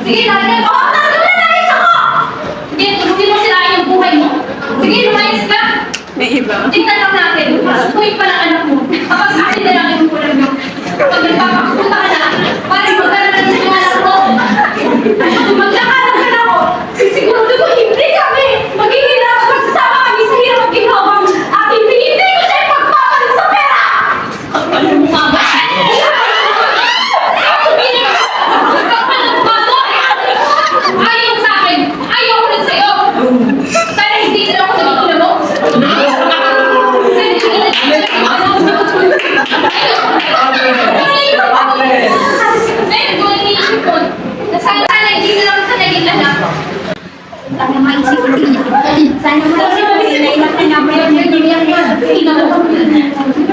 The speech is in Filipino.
Sige, lagyan mo. Oo, tatlo na nais ako! Sige, tulungin mo sila yung buhay mo. Sige, lumayas ka. May iba. Tingnan lang natin. Masukuin pa ng anak mo. Kapag akin na lang yung kulang nyo. Kapag nagpapakuta ka na, parang magkaroon na yung anak mo. Maglakaran ka na ako. Sigurado ko hindi kami. Maghihirap at magsasama kami sa hirap at ginawa at hindi ko siya pagpapalit sa pera. Ano mo nga ba? Ayaw sa akin. Ayaw ko rin sa'yo. Sana hindi sila ako naging mo. Sana hindi sila ako naging anak. Sana maisip ko. Sana maisip ko. Sana maisip ko.